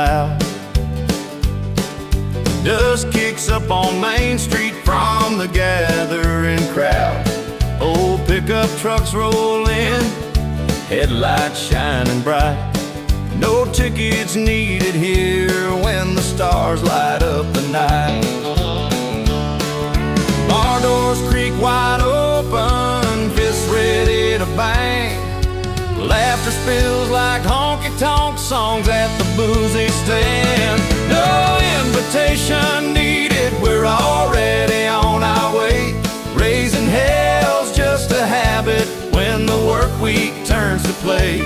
loud. Dust kicks up on Main Street from the gathering crowd. Old pickup trucks roll in, headlights shining bright. No tickets needed here when the stars light up the night. Bar doors creak wide open, fists ready to bang. Laughter spills like honky-tonk songs at the boozy stand. No invitation needed, we're already on our way. Raising hell's just a habit when the work week turns to play.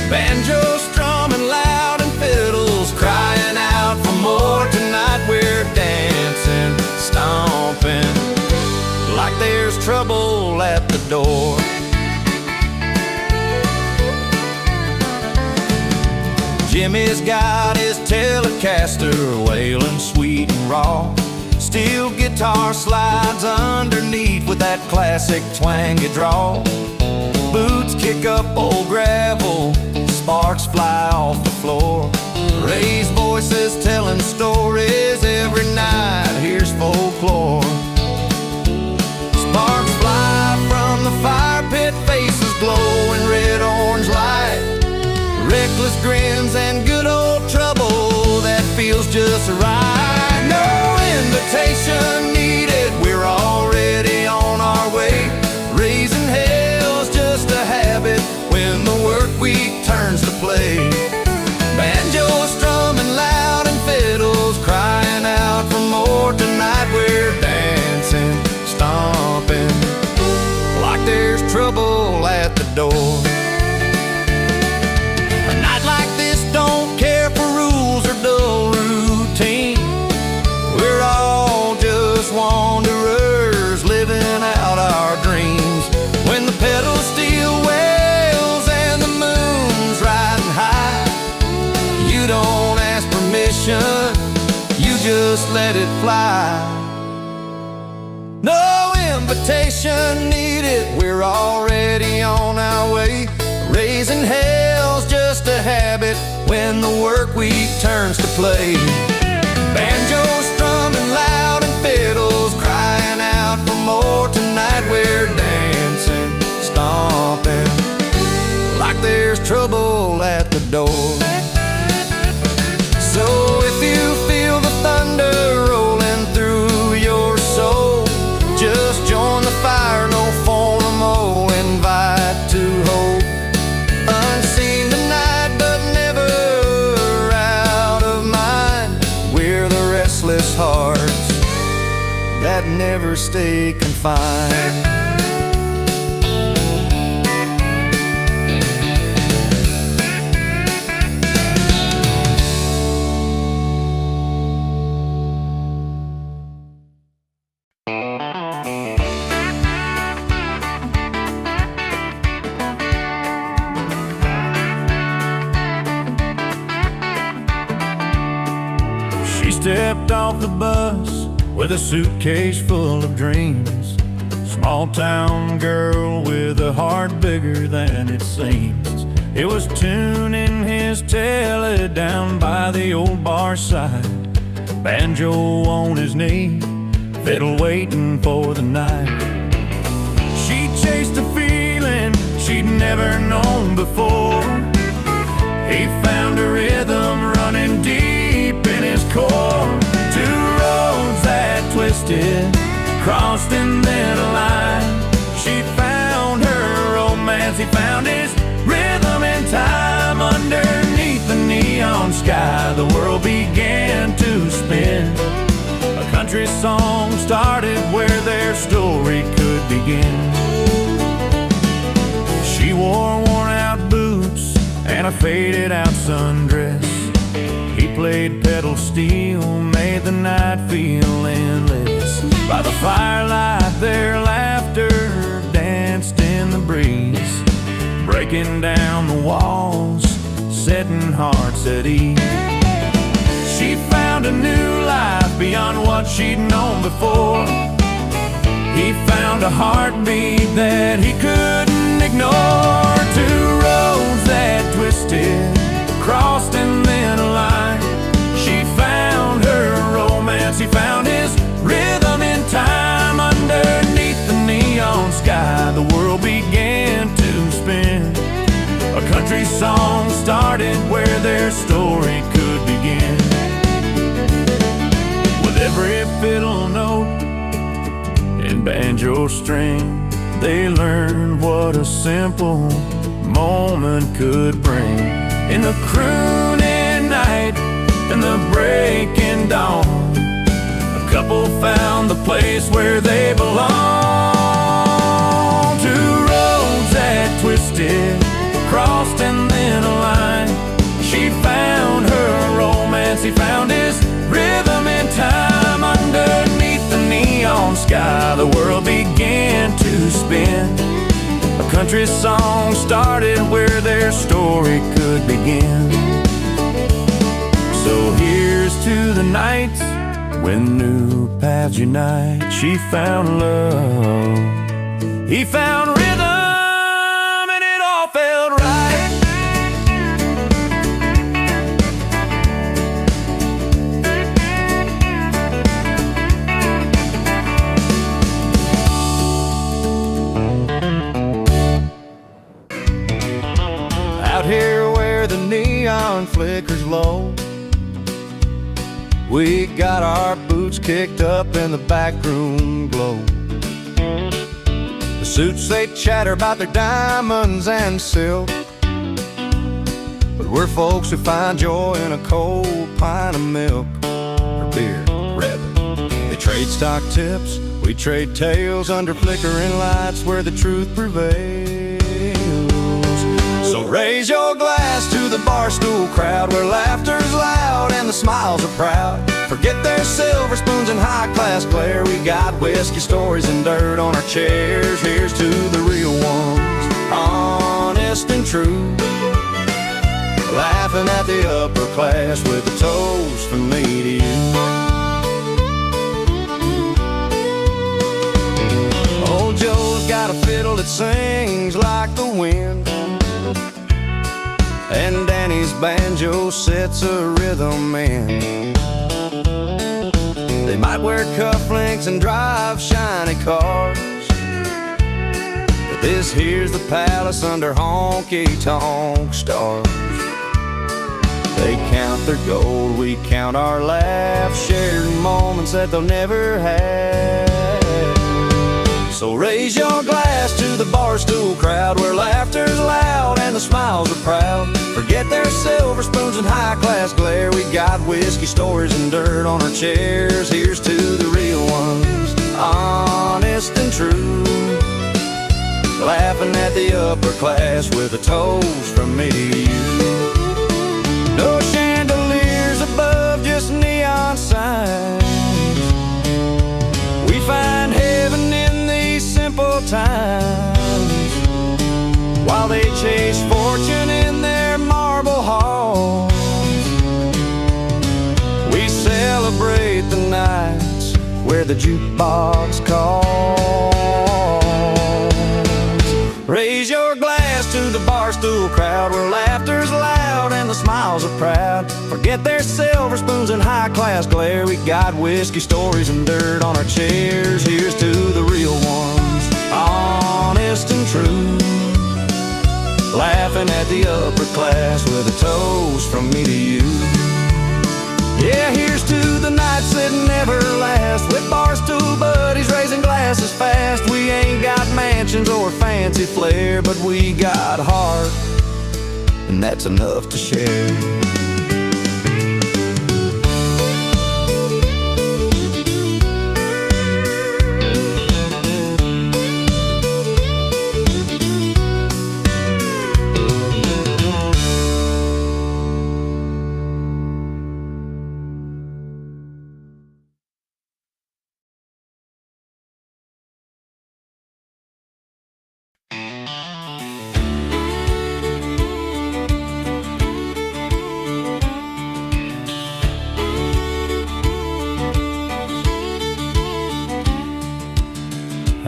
Banjo strumming loud and fiddles crying out for more. Tonight we're dancing, stomping, like there's trouble at the door. Jimmy's got his Telecaster wailing sweet and raw. Steel guitar slides underneath with that classic twangy draw. Boots kick up old gravel, sparks fly off the floor. Raised voices telling stories every night, here's folklore. Sparks fly from the fire pit, faces glow in red-orange light. Reckless grins and good old trouble that feels just right. No invitation needed, we're already on our way. Raising hell's just a habit when the work week turns to play. Banjo strumming loud and fiddles crying out for more. Tonight we're dancing, stomping, like there's trouble at the door. Don't care for rules or dull routine. We're all just wanderers living out our dreams. When the pedal steel wails and the moon's riding high, you don't ask permission, you just let it fly. No invitation needed, we're already on our way. Raising hell's just a habit when the work week turns to play. Banjo strumming loud and fiddles crying out for more. Tonight we're dancing, stomping, like there's trouble at the door. So if you feel the thunder rolling through your soul, just join the fire, no formal invite to hope. Unseen tonight, but never out of mind. We're the restless hearts that never stay confined. She stepped off the bus with a suitcase full of dreams. Small town girl with a heart bigger than it seems. It was tuning his tele down by the old bar side. Banjo on his knee, fiddle waiting for the night. She chased a feeling she'd never known before. He found a rhythm running deep in his core. Two roads that twisted, crossed and then aligned. She found her romance, he found his rhythm in time. Underneath the neon sky, the world began to spin. A country song started where their story could begin. She wore worn out boots and a faded out sundress. He played pedal steel, made the night feel endless. By the firelight their laughter danced in the breeze, breaking down the walls, setting hearts at ease. She found a new life beyond what she'd known before. He found a heartbeat that he couldn't ignore. Two roads that twisted, crossed and then aligned. they learned what a simple moment could bring. In the crooning night and the breaking dawn, a couple found the place where they belong. Two roads that twisted, crossed and then aligned. She found her romance, he found his rhythm in time. Underneath the neon sky, the world began to spin. A country song started where their story could begin. So here's to the nights when new paths unite. She found love, he found rhythm, and it all felt right. Out here where the neon flickers low, we got our boots kicked up in the backroom glow. The suits, they chatter about their diamonds and silk, but we're folks who find joy in a cold pint of milk. Or beer, rather. They trade stock tips, we trade tales under flickering lights where the truth prevails. So raise your glass to the barstool crowd where laughter's loud and the smiles are proud. Forget their silver spoons and high-class glare. We got whiskey, stories, and dirt on our chairs. Here's to the real ones, honest and true, laughing at the upper class with a toast from me to you. Old Joe's got a fiddle that sings like the wind, and Danny's banjo sets a rhythm in. They might wear cufflinks and drive shiny cars, but this here's the palace under honky-tonk stars. They count their gold, we count our laughs, sharing moments that they'll never have. So raise your glass to the barstool crowd where laughter's loud and the smiles are proud. Forget their silver spoons and high-class glare. We got whiskey, stories, and dirt on our chairs. Here's to the real ones, honest and true, laughing at the upper class with a toast from me to you. No chandeliers above, just neon signs. We find heaven in these simple times, while they chase fortune in their marble halls. We celebrate the nights where the jukebox calls. Raise your glass to the barstool crowd where laughter's loud and the smiles are proud. Forget their silver spoons and high-class glare. We got whiskey, stories, and dirt on our chairs. Here's to the real ones, honest and true, laughing at the upper class with a toast from me to you. Yeah, here's to the nights that never last, with barstool buddies raising glasses fast. We ain't got mansions or fancy flair, but we got heart, and that's enough to share.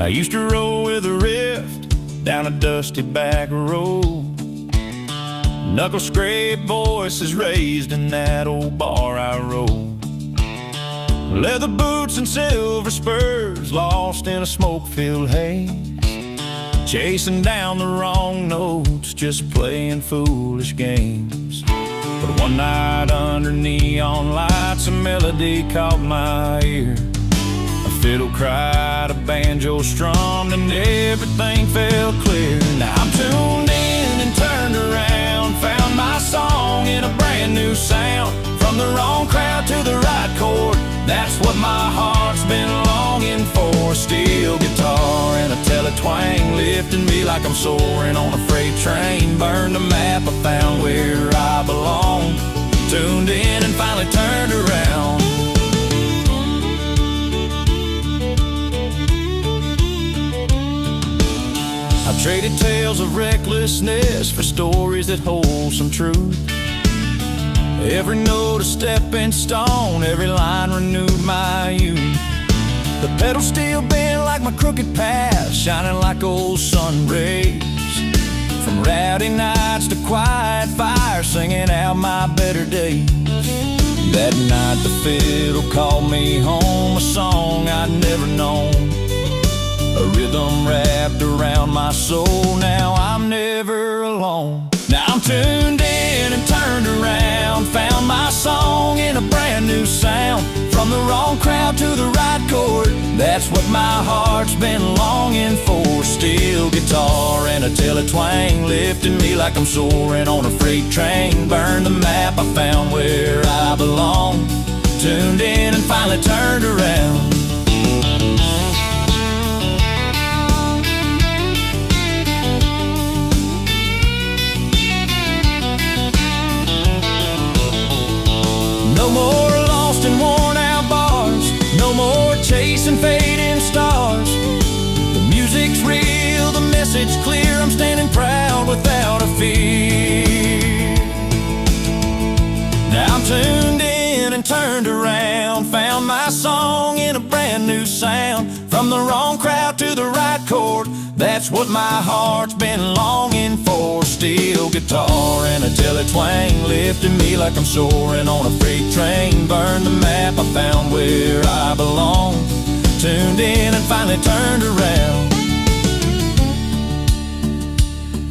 I used to roll with a rift down a dusty back road. Knuckle scrape voices raised in that old bar I rode. Leather boots and silver spurs lost in a smoke-filled haze, chasing down the wrong notes, just playing foolish games. But one night under neon lights, a melody caught my ear. A fiddle cried, a banjo strummed, and every everything felt clear. Now I'm tuned in and turned around, found my song in a brand new sound. From the wrong crowd to the right chord, that's what my heart's been longing for. Steel guitar and a tele-twang, lifting me like I'm soaring on a freight train. Burned the map, I found where I belong. Tuned in and finally turned around. I've traded tales of recklessness for stories that hold some truth. Every note a stepping stone, every line renewed my youth. The pedal still bent like my crooked past, shining like old sun rays. From rowdy nights to quiet fire, singing out my better days. That night the fiddle called me home, a song I'd never known. A rhythm wrapped around my soul, now I'm never alone. Now I'm tuned in and turned around, found my song in a brand new sound. From the wrong crowd to the right chord, that's what my heart's been longing for. Steel guitar and a tele-twang, lifting me like I'm soaring on a freight train. Burned the map, I found where I belong. Tuned in and finally turned around. No more lost and worn out bars, no more chasing fading stars. The music's real, the message clear, I'm standing proud without a fear. Now I'm tuned in and turned around, found my song in a brand new sound. From the wrong crowd to the right chord, that's what my heart's been longing for. Steel guitar and a tele-twang, lifting me like I'm soaring on a freight train. Burned the map, I found where I belong. Tuned in and finally turned around.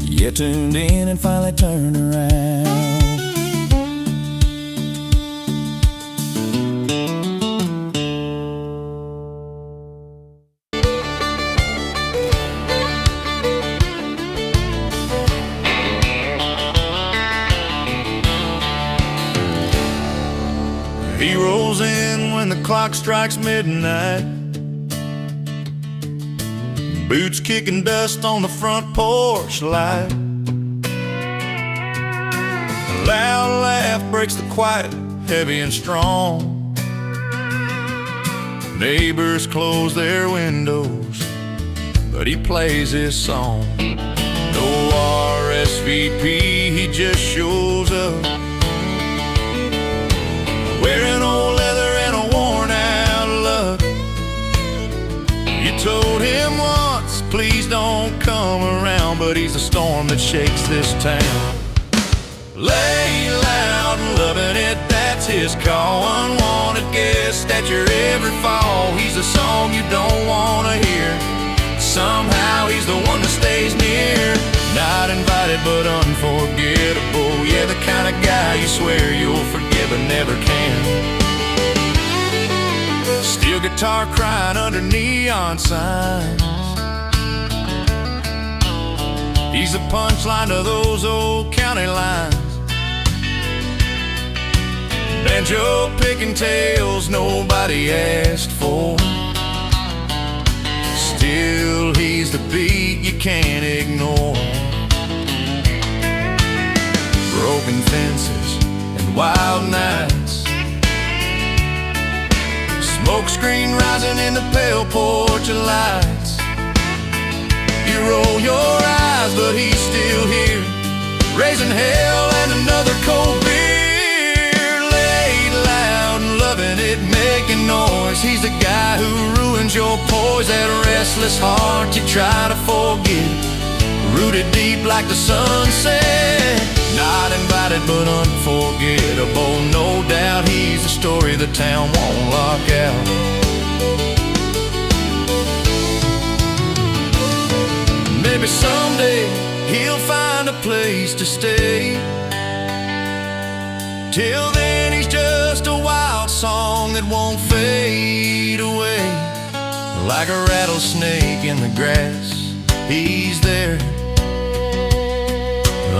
Yeah, tuned in and finally turned around. He rolls in when the clock strikes midnight, boots kicking dust on the front porch light. A loud laugh breaks the quiet, heavy and strong. Neighbors close their windows, but he plays his song. No RSVP, he just shows up, wearing old leather and a worn out look. You told him once, please don't come around, but he's the storm that shakes this town. Lay loud and loving it, that's his call. Unwanted guest at your every fall. He's the song you don't want to hear. Somehow he's the one that stays near. Not invited but unforgettable. Yeah, the kind of guy you swear you'll forgive but never can. Steel guitar crying under neon signs. He's the punchline to those old county lines. Banjo picking tales nobody asked for. Still he's the beat you can't ignore. Broken fences and wild nights, smoke screen rising in the pale porch of lights. You roll your eyes but he's still here, raising hell and another cold beer. Laid loud and loving it, making noise. He's the guy who ruins your poise. That restless heart you try to forget, rooted deep like the sunset. Not invited but unforgettable. No doubt he's the story the town won't lock out. Maybe someday he'll find a place to stay. Till then he's just a wild song that won't fade away. Like a rattlesnake in the grass, he's there.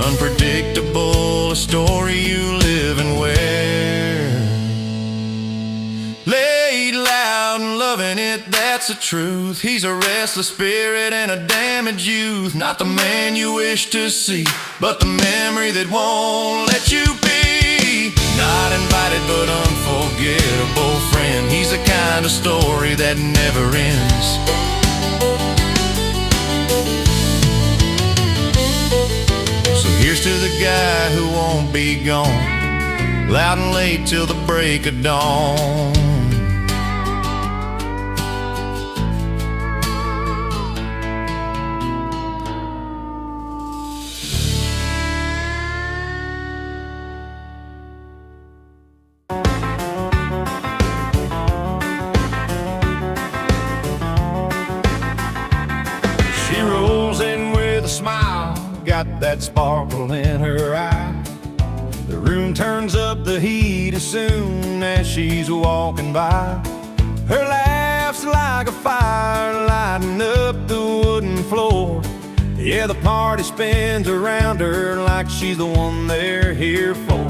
Unpredictable, a story you live and wear. Laid loud and loving it, that's the truth. He's a restless spirit and a damaged youth. Not the man you wish to see, but the memory that won't let you be. Not invited but unforgettable friend. He's the kind of story that never ends. So here's to the guy who won't be gone, loud and late till the break of dawn. She rolls in with a smile, got that sparkle in her eye. The room turns up the heat as soon as she's walking by. Her laugh's like a fire lighting up the wooden floor. Yeah, the party spins around her like she's the one they're here for.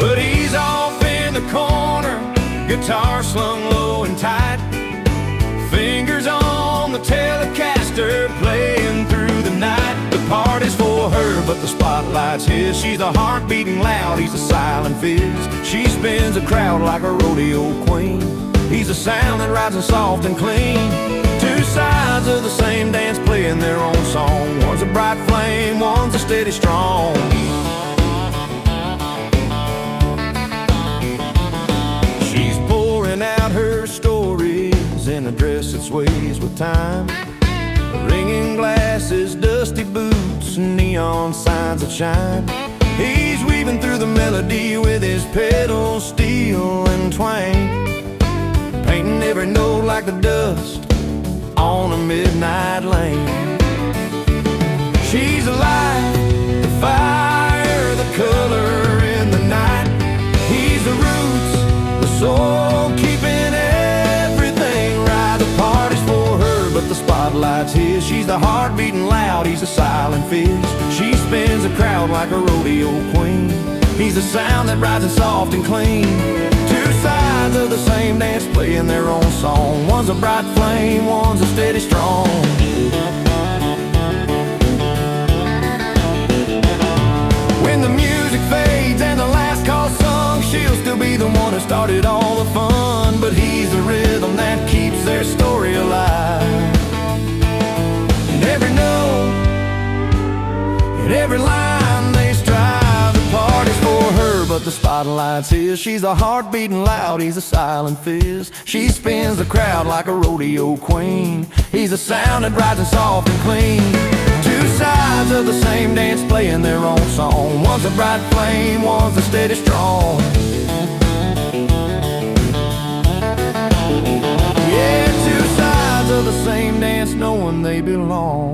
But he's off in the corner, guitar slung low and tight, fingers on the Telecaster playing through the night. The party's for her, but the spotlight's his. She's the heart beating loud, he's the silent fizz. She spins a crowd like a rodeo queen. He's the sound that rides in soft and clean. Two sides of the same dance playing their own song. One's a bright flame, one's a steady strong. She's pouring out her stories in a dress that sways with time. Ringing glasses, dusty boots, neon signs that shine. He's weaving through the melody with his pedal steel and twang, painting every note like the dust on a midnight lane. She's the light, the fire, the color in the night. He's the roots, the soul, keeping everything right. The party's for her, but the spotlight's his. She's the heart beating loud, he's a silent fizz. She spins the crowd like a rodeo queen. He's the sound that rides in soft and clean. Two sides of the same dance playing their own song. One's a bright flame, one's a steady strong. When the music fades and the last call's sung, she'll still be the one who started all the fun. But he's the rhythm that keeps their story alive. And every note, and every line they strive. The party's for her, but the spotlight's his. She's the heart beating loud, he's a silent fizz. She spins the crowd like a rodeo queen. He's the sound that rides in soft and clean. Two sides of the same dance playing their own song. One's a bright flame, one's a steady strong. Yeah, two sides of the same dance knowing they belong.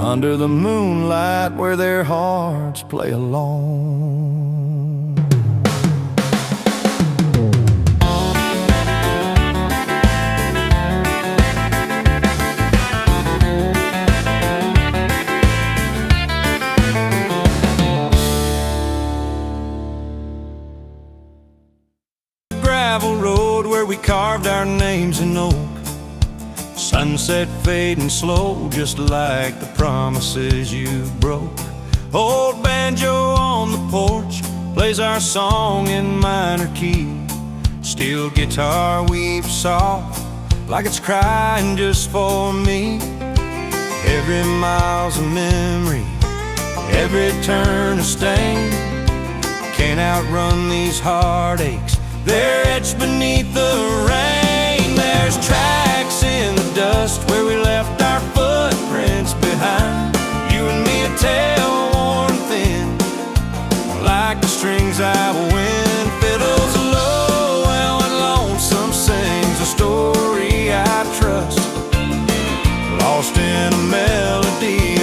Under the moonlight where their hearts play along. Gravel road where we carved our names in oak. Sunset fading slow, just like the promises you broke. Old banjo on the porch plays our song in minor key. Steel guitar weeps soft, like it's crying just for me. Every mile's a memory, every turn a stain. Can't outrun these heartaches, they're etched beneath the rain. There's tracks in the dust where we left our footprints behind. You and me, a tale worn thin, like the strings out of wind. Fiddles low and lonesome sings a story I trust, lost in a melody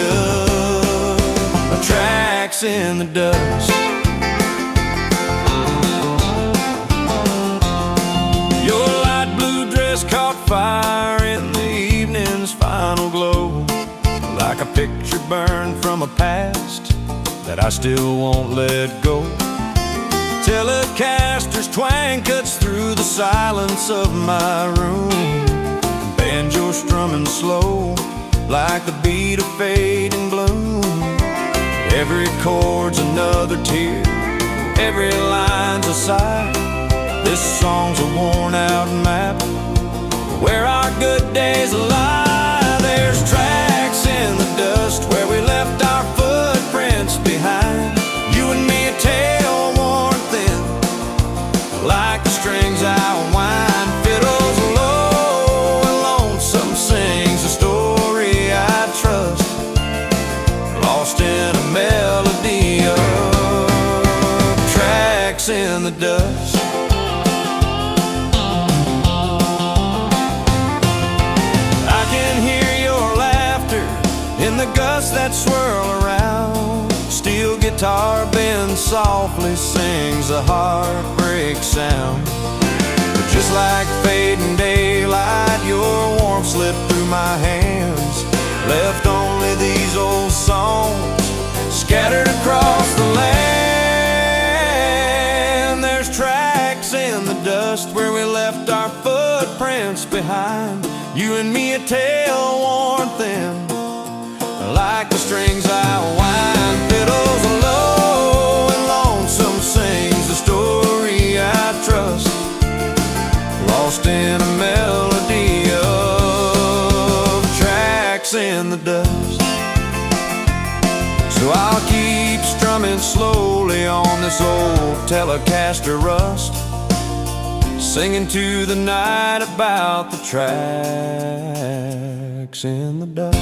of tracks in the dust. Your light blue dress caught picture burned from a past that I still won't let go. Telecaster's twang cuts through the silence of my room. Banjo strumming slow like the beat of fading bloom. Every chord's another tear, every line's a sigh. This song's a worn-out map where our good days lie. There's tracks in the dust where we left our footprints behind. You and me, a tale worn thin, like the strings I wind. Fiddles low and lonesome sings a story I trust, lost in a melody of tracks in the dust. I can hear your laughter in the gusts that swirl around. Steel guitar bends softly, sings a heartbreak sound. But just like fading daylight, your warmth slipped through my hands, left only these old songs scattered across the land. There's tracks in the dust where we left our footprints behind. You and me, a tale worn thin, like the strings I wind. Fiddles low and lonesome sings the story I trust, lost in a melody of tracks in the dust. So I'll keep strumming slowly on this old Telecaster rust, singing to the night about the tracks in the dust.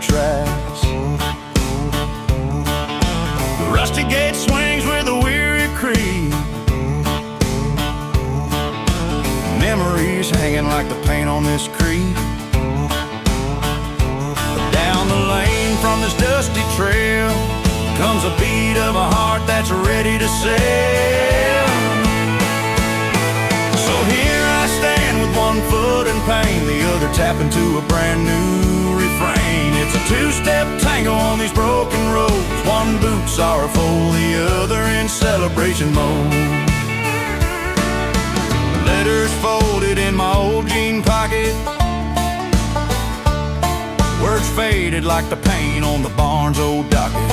Tracks. The rusty gate swings with a weary creak, memories hanging like the paint on this creek. Down the lane from this dusty trail comes a beat of a heart that's ready to sail. So here I stand with one foot in pain, the other tapping to a brand new refrain. It's a two-step tango on these broken roads, one boot sorrowful, the other in celebration mode. Letters folded in my old jean pocket, words faded like the paint on the barn's old docket.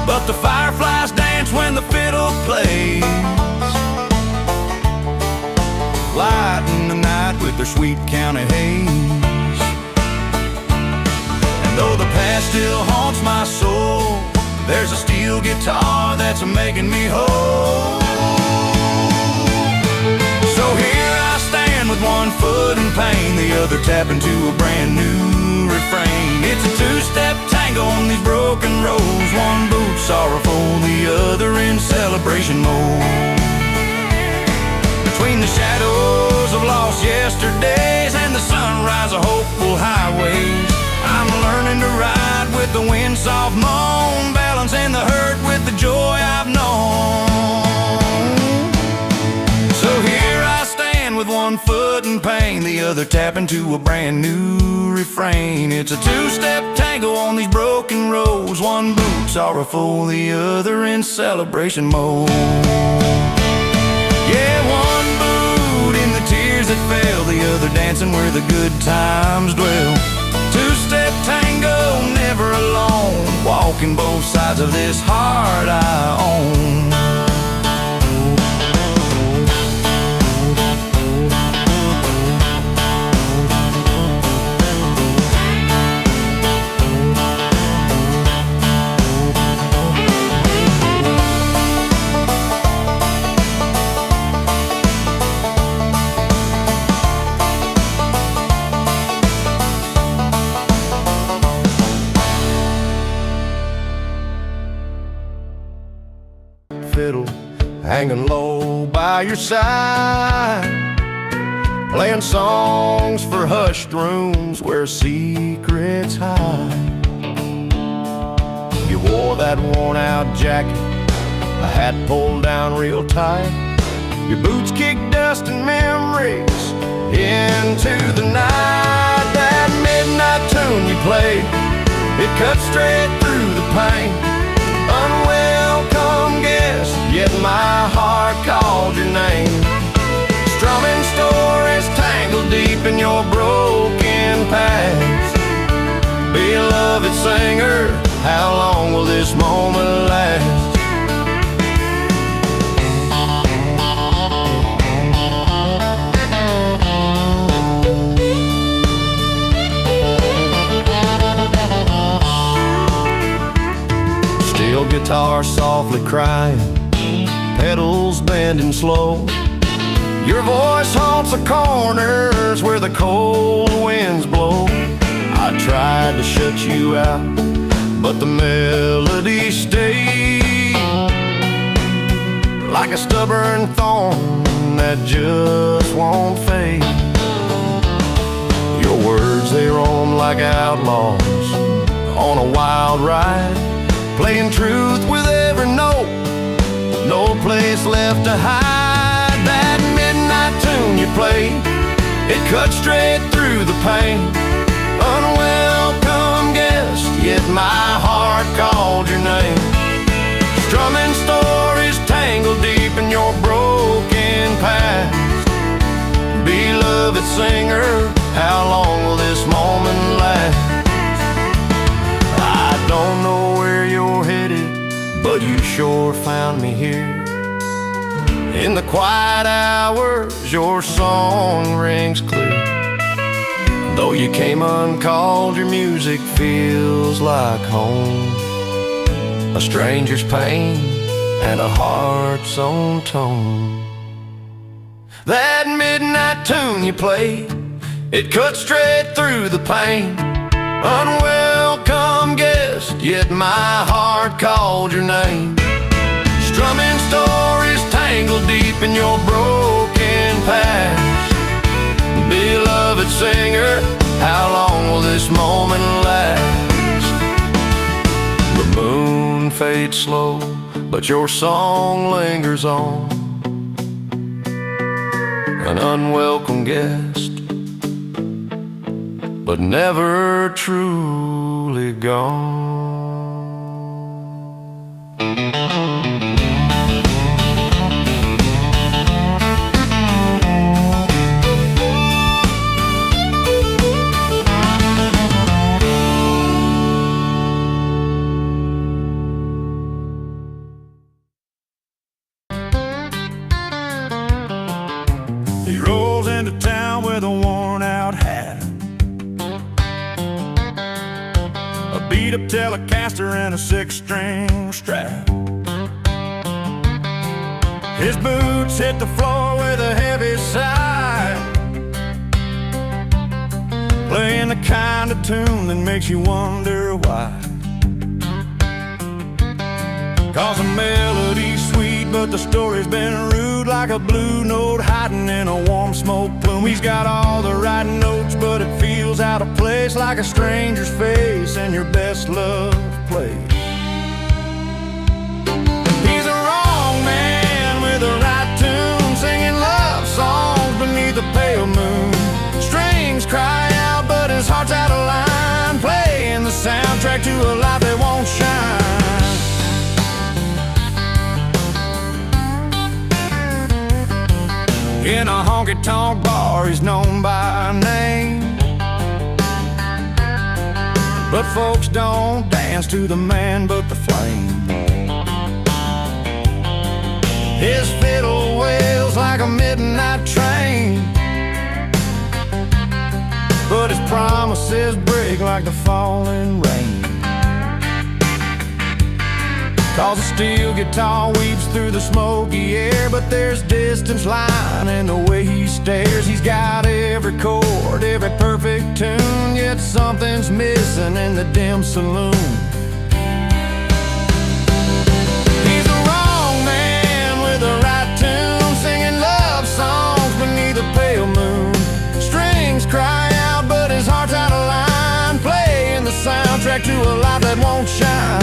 But the fireflies dance when the fiddle plays, lighten the night with their sweet county haze. And though the past still haunts my soul, there's a steel guitar that's making me whole. So here I stand with one foot in pain, the other tapping to a brand new refrain. It's a two-step tango on these broken roads, one boot sorrowful, the other in celebration mode. Between the shadows of lost yesterdays and the sunrise of hopeful highways, I'm learning to ride with the wind soft moan, balancing the hurt with the joy I've known. So here I stand with one foot in pain, the other tapping to a brand new refrain. It's a two-step tango on these broken roads, one boot sorrowful, the other in celebration mode. Yeah, one boot in the tears that fell, the other dancing where the good times dwell. Two-step tango, never alone, walking both sides of this heart I own. Fiddle hanging low by your side, playing songs for hushed rooms where secrets hide. You wore that worn-out jacket, a hat pulled down real tight. Your boots kicked dust and memories into the night. That midnight tune you played, it cut straight through the pain. Unwelcome guest, yet my heart called your name. Strumming stories tangled deep in your broken past. Beloved singer, how long will this moment last? Steel guitar softly crying, pedals bending slow. Your voice haunts the corners where the cold winds blow. I tried to shut you out, but the melody stayed, like a stubborn thorn that just won't fade. Your words, they roam like outlaws on a wild ride, playing truth with every note, no place left to hide. That midnight tune you played, it cut straight through the pain. Unwelcome guest, yet my heart called your name. Strumming stories tangled deep in your broken past. Beloved singer, how long will this moment last? I don't know where you're headed, but you sure found me here. In the quiet hours, your song rings clear. Though you came uncalled, your music feels like home. A stranger's pain and a heart's own tone. That midnight tune you played, it cut straight through the pain. Unwelcome guest, yet my heart called your name. Strumming stories tangled deep in your broken past. Beloved singer, how long will this moment last? The moon fades slow, but your song lingers on. An unwelcome guest, but never truly gone. He rolls into town with a worn-out hat, a beat-up Telecaster and a 6-string Strat. His boots hit the floor with a heavy sigh, playing the kind of tune that makes you wonder why. 'Cause the melody's sweet, but the story's been rude, like a blue note hiding in a warm smoke plume. He's got all the right notes, but it feels out of place, like a stranger's face in your best love place. He's a wrong man with a right tune, singing love songs beneath a pale moon. Strings cry out, but his heart's out of line, playing the soundtrack to a life that won't shine. In a honky-tonk bar, he's known by name, but folks don't dance to the man but the flame. His fiddle wails like a midnight train, but his promises break like the falling rain. 'Cause a steel guitar weeps through the smoky air, but there's distance line in the way he stares. He's got every chord, every perfect tune, yet something's missing in the dim saloon. He's a wrong man with a right tune, singing love songs beneath a pale moon. to a light that won't shine.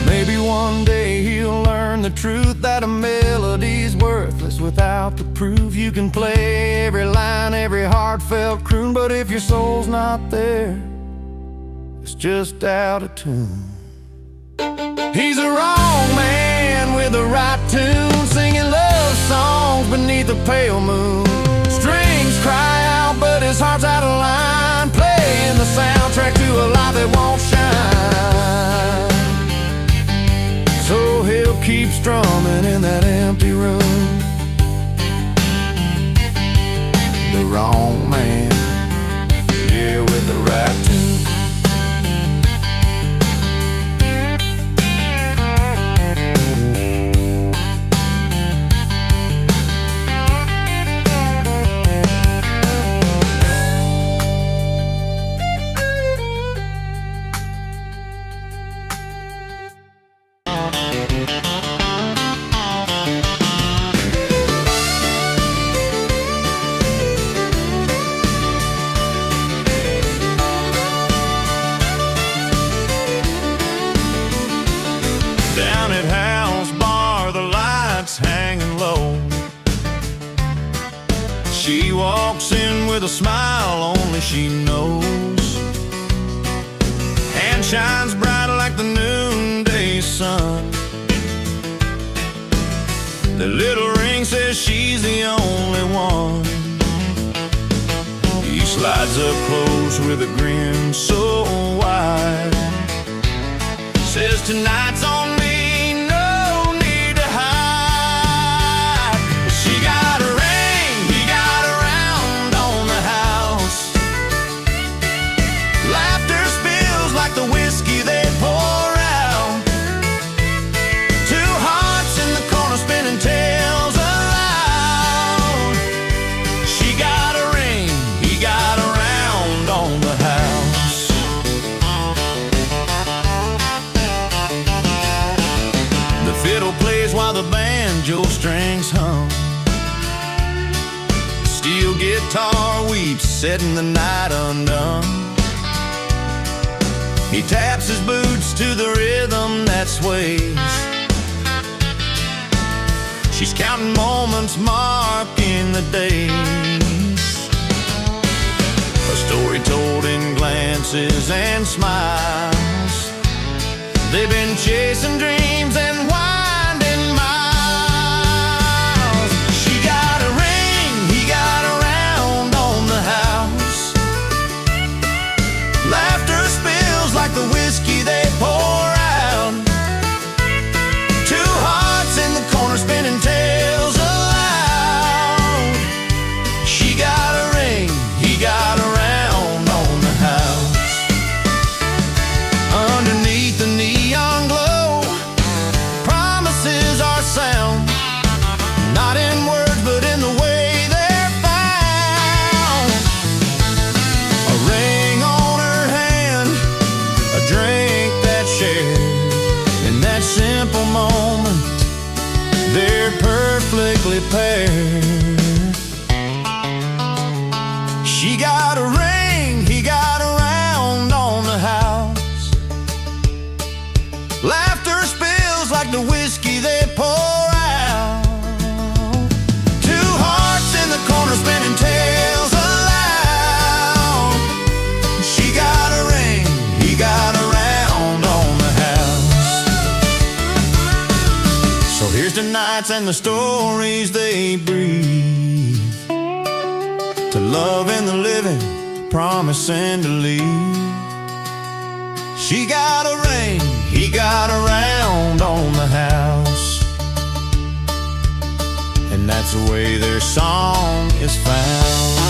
Maybe one day he'll learn the truth that a melody's worthless without the proof. You can play every line, every heartfelt croon, but if your soul's not there, it's just out of tune. He's a wrong man with the right tune, singing love songs beneath a pale moon. Strings cry out, but his heart's out of line, playing the soundtrack to a life that won't shine. So he'll keep strumming in that empty room. The wrong man, yeah, with the right tune. Down at Hal's bar, the lights hanging low. She walks in with a smile only she knows, and shines bright like the noonday sun. The little ring says she's the only one. He slides up close with a grin so wide, says tonight's on me, no need to hide. She got a ring, he got a round on the house. Laughter spills like the whiskey they pour out. Two hearts in the corner spinning tales aloud. She got a ring, he got a round on the house. The fiddle plays while the banjo strings hum. Steel guitar weeps, setting the night undone. He taps his boots to the rhythm that sways. She's counting moments, marking the days. A story told in glances and smiles. They've been chasing dreams and winding miles. She got a ring, he got a round on the house. Laughter spills like the whiskey they pour out. Two hearts in the corner spinning tales aloud. She got a ring, he got a round on the house. Underneath the neon glow, promises are sound, not in words but in the way they're found. A ring on her hand, a drink that's shared. In that simple moment, they're perfectly paired. She got a ring, he got a round on the house. Laughter spills like the whiskey they pour out. Two hearts in the corner spinning tales aloud. She got a ring, he got a round on the house. So here's the nights and the stories they breathe, to love and the living, promising to leave. She got a ring, he got a round on the house, and that's the way their song is found.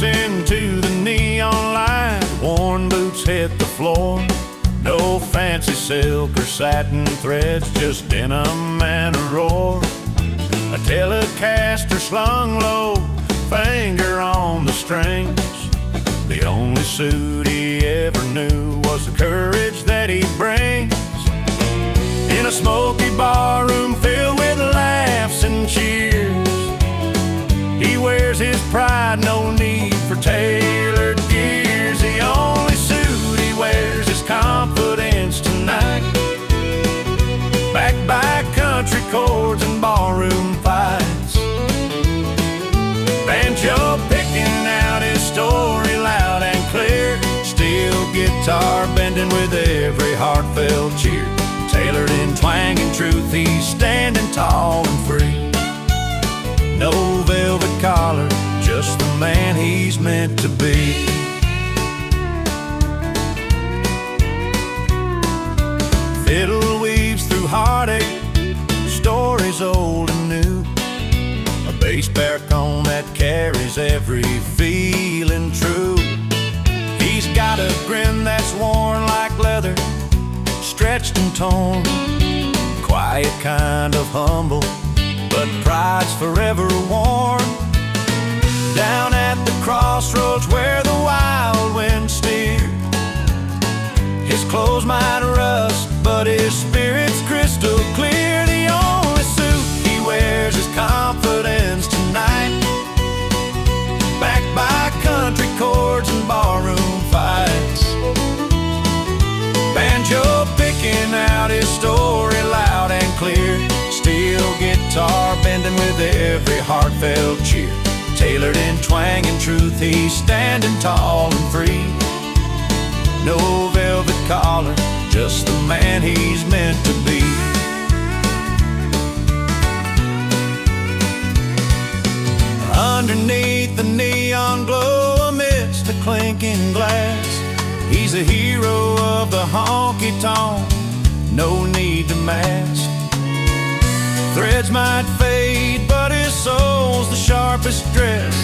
listen to the neon light. Worn boots hit the floor. No fancy silk or satin threads, just denim and a roar. A Telecaster slung low, finger on the strings. The only suit he ever knew was the courage that he brings. In a smoky barroom filled with laughs and cheers, he wears his pride, no need for tailored gears. The only suit he wears is confidence tonight, backed by country chords and barroom fights. Banjo picking out his story loud and clear, steel guitar bending with every heartfelt cheer. Tailored in twang and truth, he's standing tall and free. No velvet collar, just the man he's meant to be. Fiddle weaves through heartache, stories old and new. A bass baritone that carries every feeling true. He's got a grin that's worn like leather, stretched and torn. Quiet, kind of humble, but pride's forever worn. Down at the crossroads where the wild wind steers, his clothes might rust, but his spirit's crystal clear. The only suit he wears is confidence tonight, backed by country chords and barroom fights. Banjo picking out his story loud and clear, steel guitar bending with every heartfelt cheer. Tailored in twang and truth, he's standing tall and free. No velvet collar, just the man he's meant to be. Underneath the neon glow, amidst the clinking glass, he's a hero of the honky-tonk, no need to mask. Threads might fade, but his soul's the sharpest dress.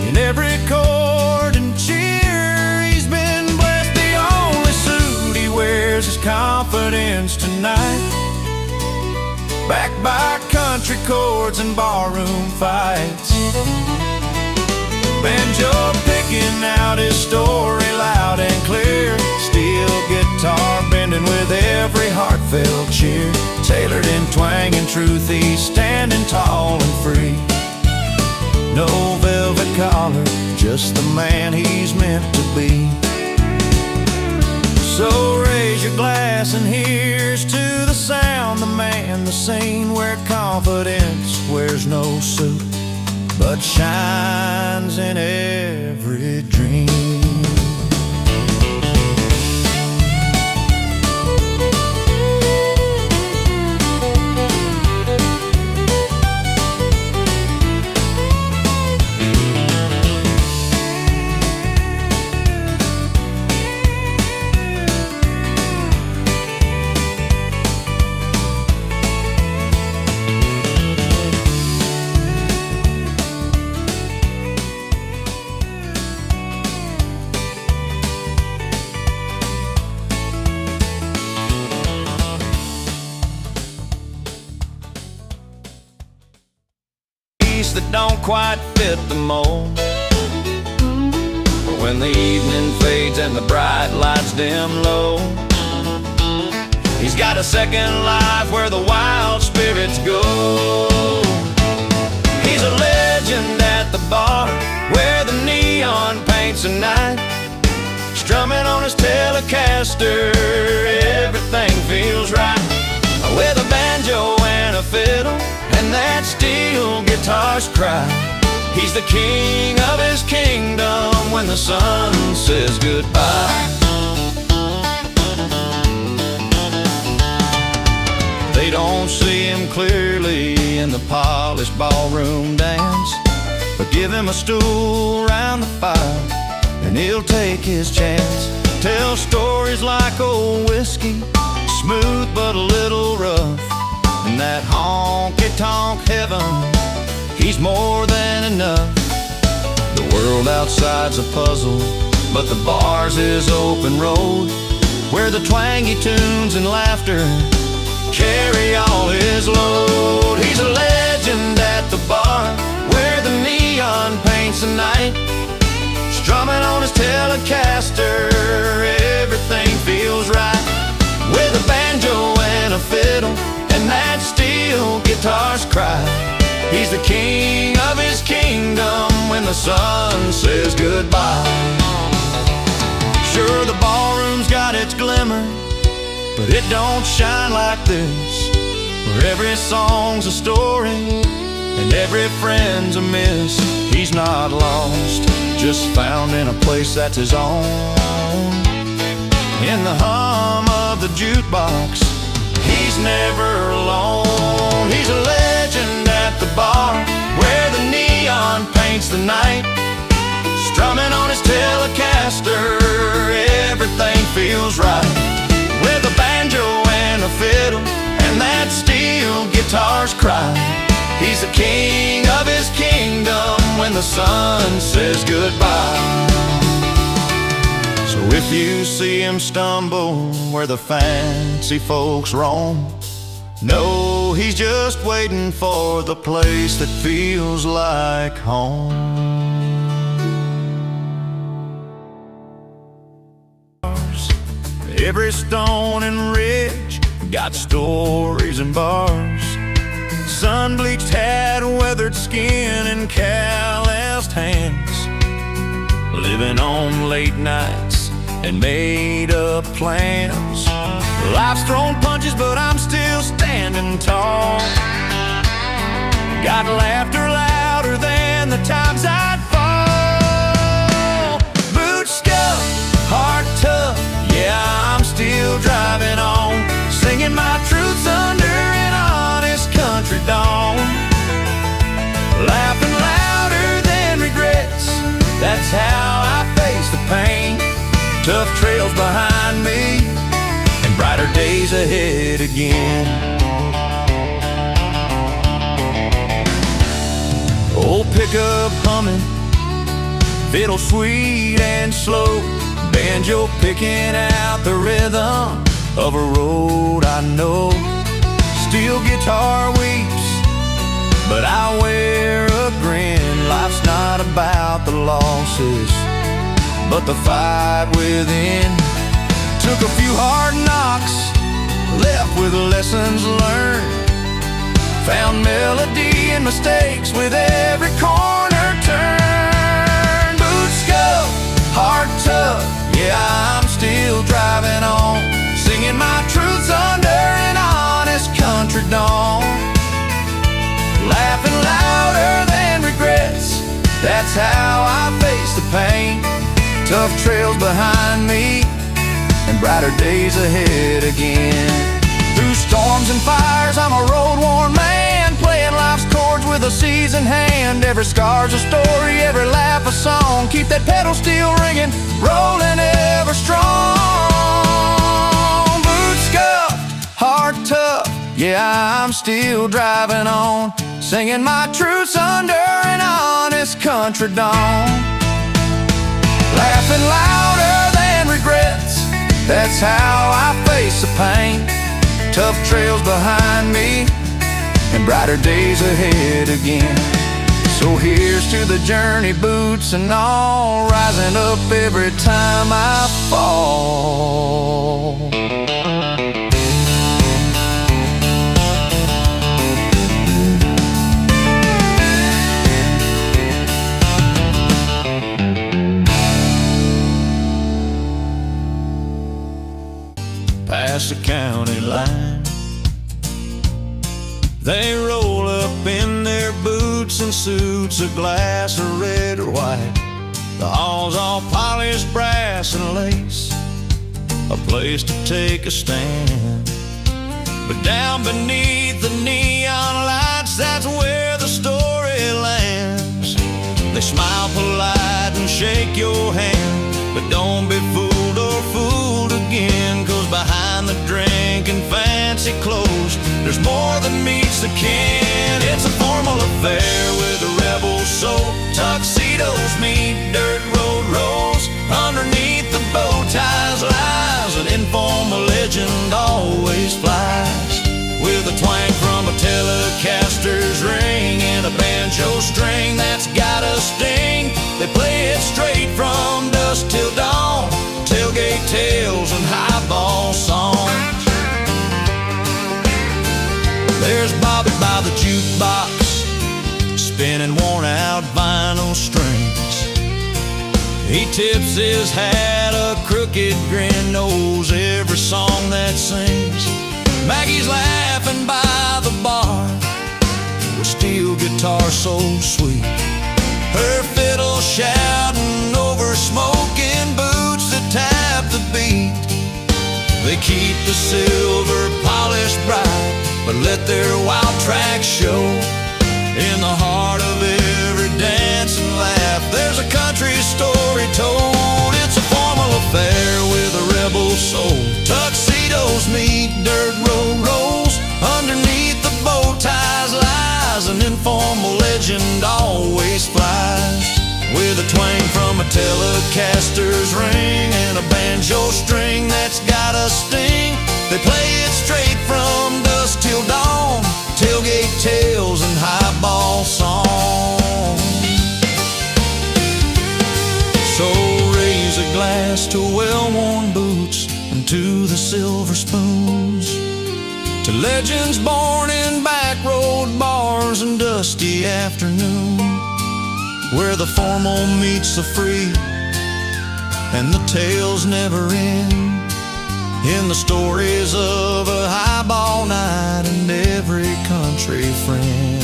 In every chord and cheer, he's been blessed. The only suit he wears is confidence tonight, backed by country chords and barroom fights. Banjo picking out his story loud and clear, steel guitar bending with every heartfelt cheer. Tailored in twang and truth, he's standing tall and free. No velvet collar, just the man he's meant to be. So raise your glass and here's to the sound, the man, the scene, where confidence wears no suit, but shines in every dream. That don't quite fit the mold, but when the evening fades and the bright lights dim low, he's got a second life where the wild spirits go. He's a legend at the bar where the neon paints a night, strumming on his Telecaster, everything feels right. With a banjo and a fiddle and that steel guitar's cry, he's the king of his kingdom when the sun says goodbye. They don't see him clearly in the polished ballroom dance, but give him a stool round the fire and he'll take his chance. Tell stories like old whiskey, smooth but a little rough. In that honky-tonk heaven, he's more than enough. The world outside's a puzzle, but the bars is open road, where the twangy tunes and laughter carry all his load. He's a legend at the bar, where the neon paints the night. Strumming on his Telecaster, everything feels right. With a banjo and a fiddle, and that steel guitar's cry. He's the king of his kingdom when the sun says goodbye. Sure, the ballroom's got its glimmer, but it don't shine like this, where every song's a story and every friend's a miss. He's not lost, just found in a place that's his own. In the hum of the jukebox, he's never alone. He's a legend at the bar, where the neon paints the night. Strumming on his Telecaster, everything feels right. With a banjo and a fiddle, and that steel guitar's cry. He's the king of his kingdom when the sun says goodbye. So if you see him stumble where the fancy folks roam, know he's just waiting for the place that feels like home. Every stone and ridge got stories and bars. Sun-bleached hat, weathered skin, and calloused hands. Living on late nights and made-up plans. Life's thrown punches, but I'm still standing tall. Got laughter louder than the times I'd fall. Boots scuffed, heart tough, yeah, I'm still driving on, singing my truths under an honest country dawn. Laughing louder than regrets, that's how I face the pain. Tough trails behind me and brighter days ahead again. Old pickup humming, fiddle sweet and slow, banjo picking out the rhythm of a road I know. Steel guitar weeps, but I wear a grin. Life's not about the losses, but the fight within. Took a few hard knocks, left with lessons learned. Found melody in mistakes with every corner turn. Boots scuffed, heart tough, yeah, I'm still driving on, singing my truths under an honest country dawn. Laughing louder than regrets, that's how I face the pain. Tough trails behind me and brighter days ahead again. Through storms and fires, I'm a road-worn man, playing life's chords with a seasoned hand. Every scar's a story, every laugh a song. Keep that pedal steel ringing, rolling ever strong. Boots scuffed, heart tough, yeah, I'm still driving on, singing my truths under an honest country dawn. Laughing louder than regrets, that's how I face the pain. Tough trails behind me and brighter days ahead again. So here's to the journey, boots and all, rising up every time I fall. Past the county line, they roll up in their boots and suits, a glass of red or white. The hall's all polished brass and lace, a place to take a stand. But down beneath the neon lights, that's where the story lands. They smile polite and shake your hand, but don't be fooled or fooled again, 'cause behind the drink and fancy clothes, there's more than meets the kin. It's a formal affair with a rebel soul. Tuxedos meet banjo string that's got a sting. They play it straight from dusk till dawn. Tailgate tales and highball songs. There's Bobby by the jukebox, spinning worn-out vinyl strings. He tips his hat, a crooked grin, knows every song that sings. Maggie's laughing by the bar with steel guitar so sweet. Her fiddle shouting over smoking boots that tap the beat. They keep the silver polish bright, but let their wild tracks show. In the heart of every dance and laugh, there's a country story told. It's a formal affair with a rebel soul. Tuxedos meet dirt road rolls. Underneath the bow ties lies an informal legend always flies. With a twang from a Telecaster's ring and a banjo string that's got a sting. They play it straight from dusk till dawn. Tailgate tales and highball songs. So raise a glass to well-worn boots and to the silver spoons, to legends born in back road bars and dusty afternoon, where the formal meets the free and the tales never end. In the stories of a highball night and every country friend.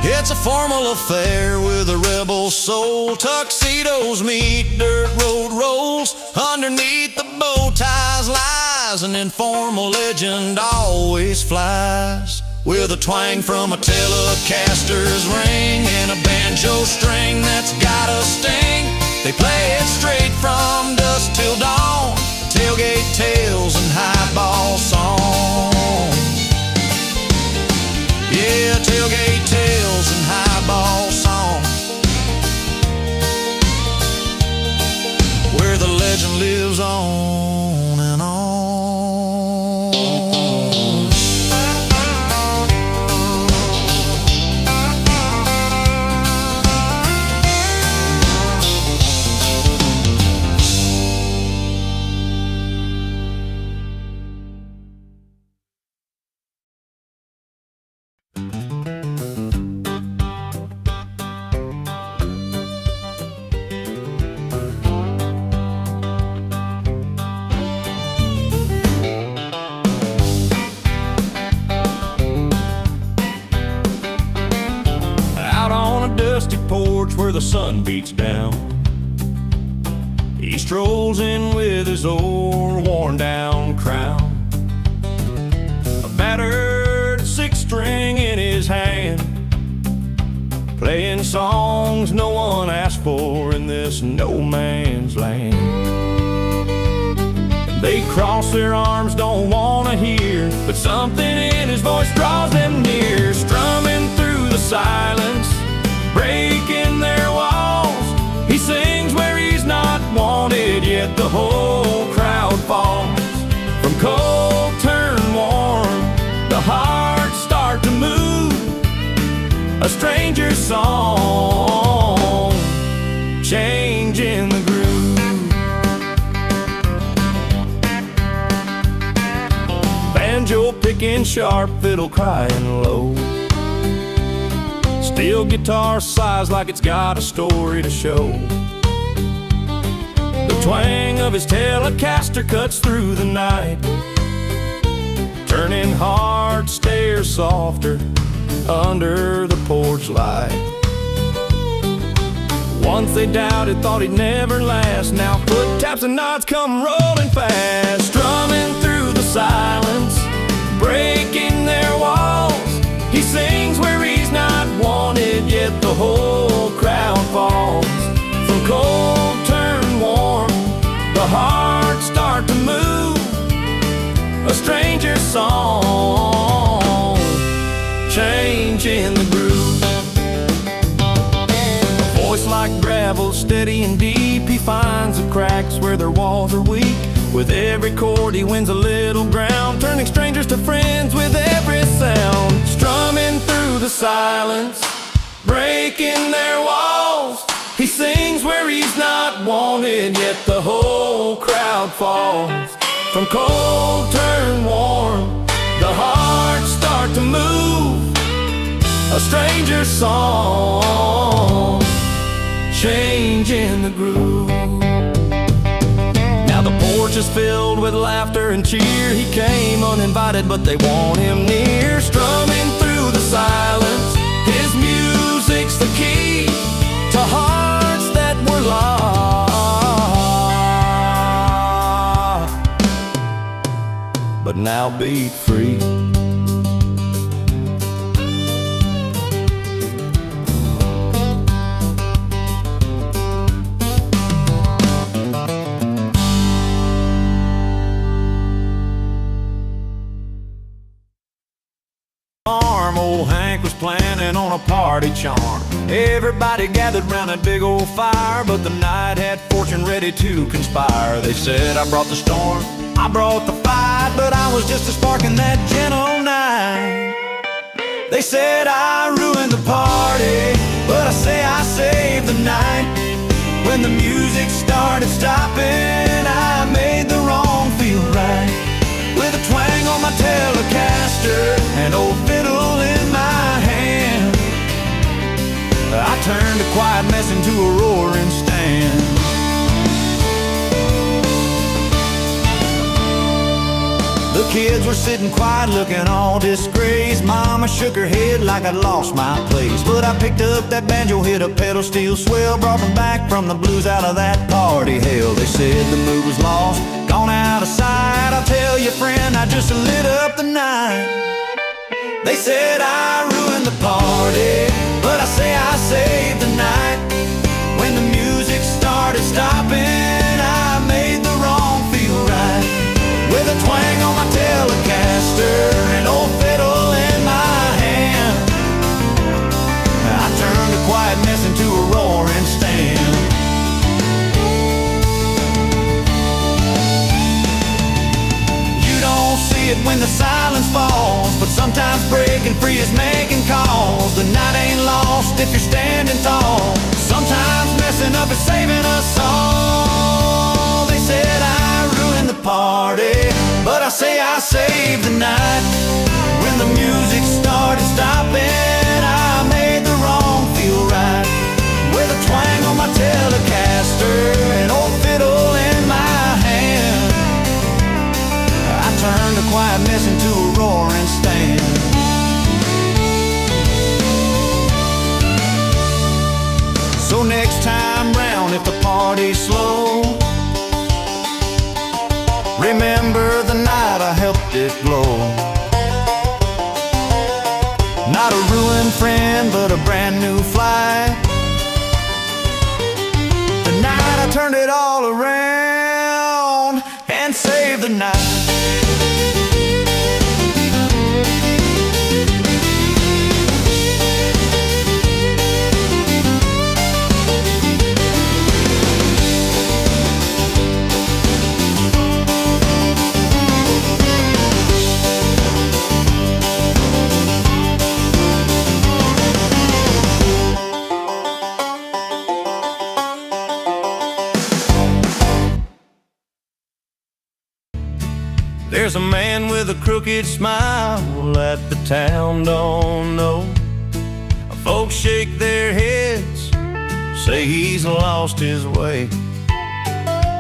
It's a formal affair with a rebel soul. Tuxedos meet dirt road rolls. Underneath the bow ties lies an informal legend always flies. With a twang from a Telecaster's ring and a banjo string that's got a sting. They play it straight from dusk till dawn. Tailgate tales and highball songs. Yeah, tailgate tales and highball songs, where the legend lives on and on. Porch where the sun beats down, he strolls in with his old worn-down crown, a battered six-string in his hand, playing songs no one asked for in this no-man's land. They cross their arms, don't want to hear, but something in his voice draws them near, strumming through the silence, breaking their walls. He sings where he's not wanted, yet the whole crowd falls. From cold turn warm, the hearts start to move. A stranger's song, changing the groove. Banjo picking sharp, fiddle crying low. Steel guitar sighs like it's got a story to show. The twang of his Telecaster cuts through the night, turning hard stares softer under the porch light. Once they doubted, thought he'd never last. Now foot taps and nods come rolling fast, strumming through the silence, breaking their walls. He sings where he's not wanted, yet the whole crowd falls. From cold turn warm, the hearts start to move. A stranger's song, changing the groove. A voice like gravel, steady and deep. He finds the cracks where their walls are weak. With every chord he wins a little ground, turning strangers to friends with every sound. Strumming through the silence, breaking their walls. He sings where he's not wanted, yet the whole crowd falls. From cold turn warm, the hearts start to move. A stranger's song, changing the groove. Now the porch is filled with laughter and cheer. He came uninvited, but they want him near. Strumming through the silence, his music's the key to hearts that were lost, but now beat free. Old Hank was planning on a party charm. Everybody gathered round that big old fire, but the night had fortune ready to conspire. They said, I brought the storm, I brought the fight, but I was just a spark in that gentle night. They said I ruined the party, but I say I saved the night. When the music started stopping, I made the wrong feel right. With a twang on my Telecaster, an old fiddle in my hand, I turned a quiet mess into a roaring stand. The kids were sitting quiet, looking all disgraced. Mama shook her head like I'd lost my place. But I picked up that banjo, hit a pedal steel swell, brought them back from the blues out of that party hell. They said the mood was lost, gone out of sight. I'll tell you, friend, I just lit up the night. They said I ruined the party, but I say I saved the night. When the music started stopping, I made the wrong feel right. With a twang on my Telecaster, an old fiddle in my hand, I turned a quiet mess into a roaring stand. It when the silence falls, but sometimes breaking free is making calls. The night ain't lost if you're standing tall. Sometimes messing up is saving us all. They said I ruined the party, but I say I saved the night. When the music started stopping, I made the wrong feel right. With a twang on my Telecaster, an old fiddle in my hand, I turned a quiet mess into a roaring stand. So next time round, if the party's slow, remember the night I helped it glow. Not a ruined friend, but a brand new flight. The night I turned it all around and saved the night. There's a man with a crooked smile that the town don't know. Folks shake their heads, say he's lost his way.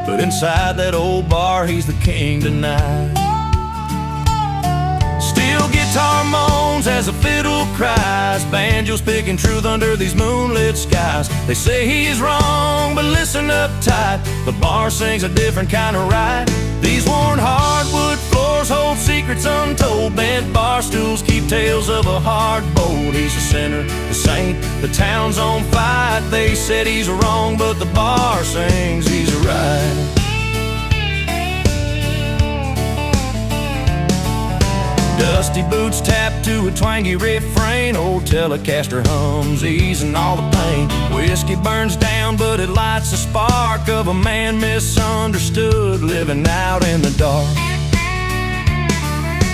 But inside that old bar, he's the king tonight. Still guitar moans as a fiddle cries, banjos picking truth under these moonlit skies. They say he's wrong, but listen up tight, the bar sings a different kind of right. These worn hardwood floors hold secrets untold, bent bar stools keep tales of a hard bold. He's a sinner, the saint, the town's on fight. They said he's wrong, but the bar sings he's right. Dusty boots tap to a twangy refrain. Old Telecaster hums, easing all the pain. Whiskey burns down, but it lights the spark of a man misunderstood, living out in the dark.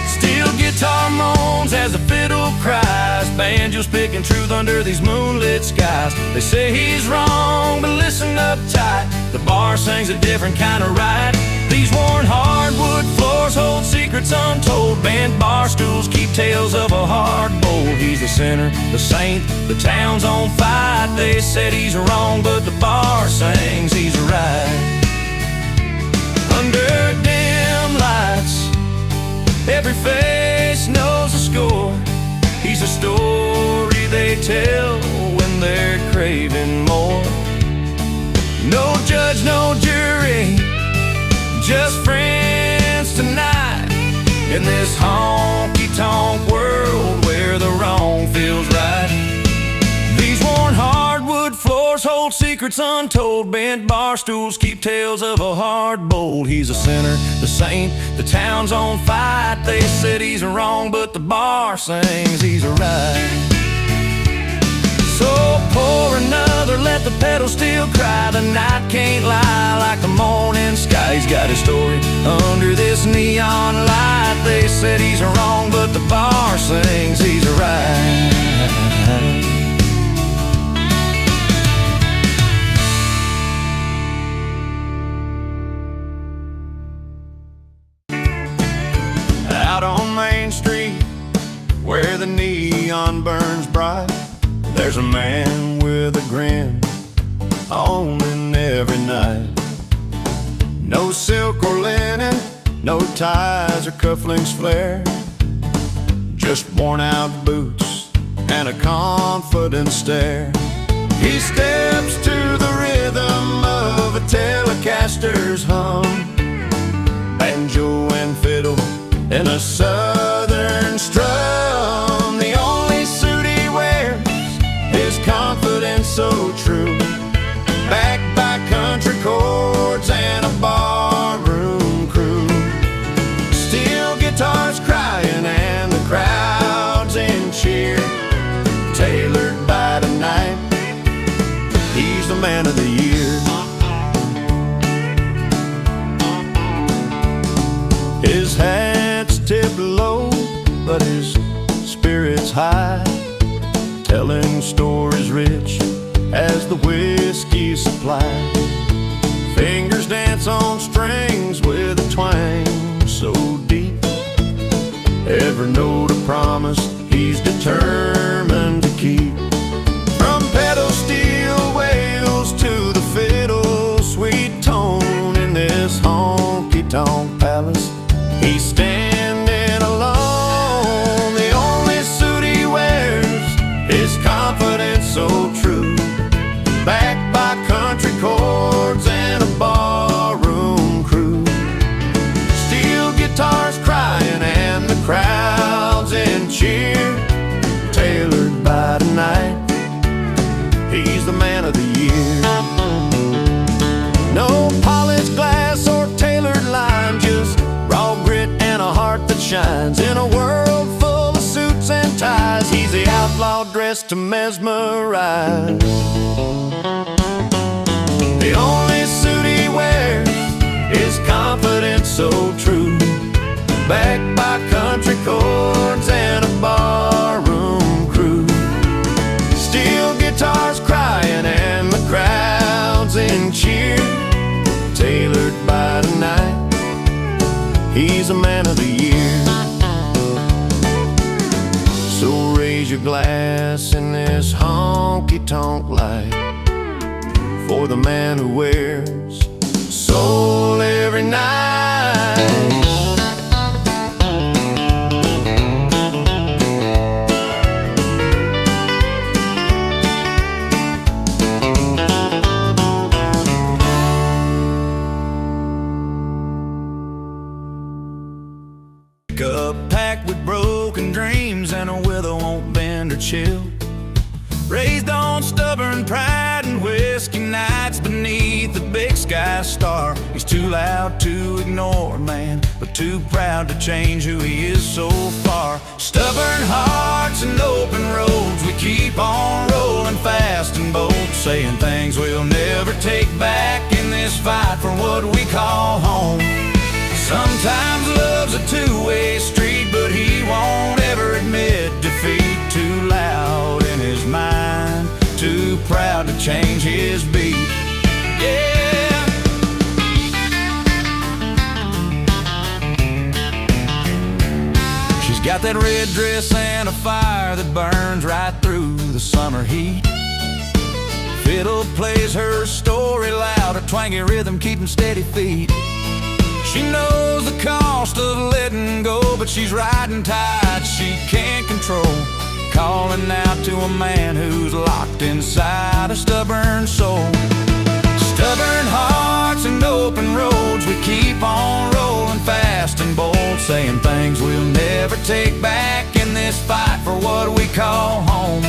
Steel guitar moans as the fiddle cries, banjos picking truth under these moonlit skies. They say he's wrong, but listen up tight, the bar sings a different kind of right. These worn hardwood floors hold secrets untold. Bent bar stools keep tales of a hard bowl. He's the sinner, the saint, the town's on fight. They said he's wrong, but the bar sings he's right. Under dim lights, every face knows the score. He's a story they tell when they're craving more. No judge, no jury, just friends tonight, in this honky-tonk world where the wrong feels right. These worn hardwood floors hold secrets untold. Bent bar stools keep tales of a hard bowl. He's a sinner, the saint, the town's on fight. They said he's wrong, but the bar sings he's right. So pour another, let the pedal steel cry. The night can't lie like the morning sky. He's got his story under this neon light. They said he's wrong, but the bar sings he's right. Out on Main Street, where the neon burns bright, there's a man with a grin on him every night. No silk or linen, no ties or cufflinks flare, just worn out boots and a confident stare. He steps to the rhythm of a Telecaster's hum, banjo and fiddle in a southern strum. The only suit he wears is confidence so true, backed by country chords and a barroom crew. Steel guitars crying and the crowds in cheer, tailored by the night, he's the man of the year. His hat's tipped low, but his spirit's high, telling stories rich as the whiskey supply. Fingers dance on strings with a twang so deep, every note a promise he's determined to keep. From pedal steel wails to the fiddle sweet tone, in this honky-tonk palace he's standing alone. The only suit he wears is confidence so true, backed by country chords and a barroom crew. Steel guitars crying and the crowds in cheer, tailored by the night, he's the man of the year. No polished glass or tailored lime, just raw grit and a heart that shines. In a world full of suits and ties, he's the outlaw dressed to mesmerize. The only suit he wears is confidence so true, backed by country chords and a barroom crew. Steel guitars crying and the crowds in cheer, tailored by the night, he's a man of the year. So raise your glass in this honky-tonk light for the man who wears soul every night. Up packed with broken dreams and a weather won't bend or chill, raised on on stubborn pride and whiskey nights beneath the big sky star. He's too loud to ignore, man, but too proud to change who he is so far. Stubborn hearts and open roads, we keep on rolling fast and bold, saying things we'll never take back in this fight for what we call home. Sometimes love's a two-way street, but he won't ever admit defeat. Too loud in his mind, too proud to change his beat. Yeah. She's got that red dress and a fire that burns right through the summer heat. Fiddle plays her story loud, a twangy rhythm keeping steady feet. She knows the cost of letting go, but she's riding tight, she can't control. Calling out to a man who's locked inside a stubborn soul. Stubborn hearts and open roads, we keep on rolling fast and bold, saying things we'll never take back in this fight for what we call home.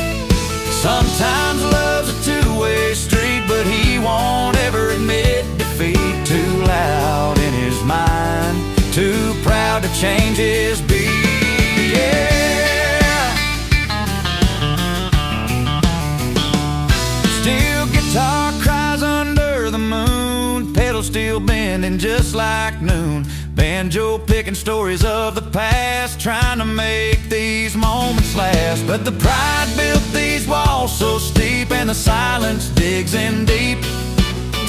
Sometimes love's a two-way street, but he won't ever admit defeat. Too loud in his mind, too proud to change his beat. Yeah. Steel guitar cries under the moon, pedals still bending just like noon. Banjo picking stories of the past, trying to make these moments last. But the pride built these walls so steep, and the silence digs in deep.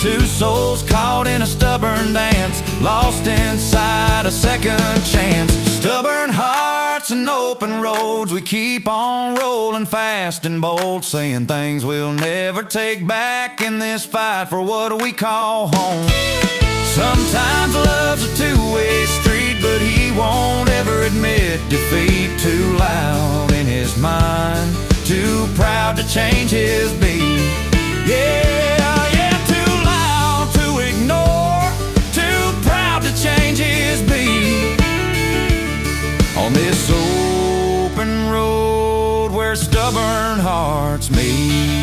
Two souls caught in a stubborn dance, lost inside a second chance. Stubborn hearts and open roads, we keep on rolling fast and bold, saying things we'll never take back in this fight for what we call home. Sometimes love's a two-way street, but he won't ever admit defeat. Too loud in his mind, too proud to change his beat. Yeah, yeah, too loud to ignore, too proud to change his beat. On this open road where stubborn hearts meet.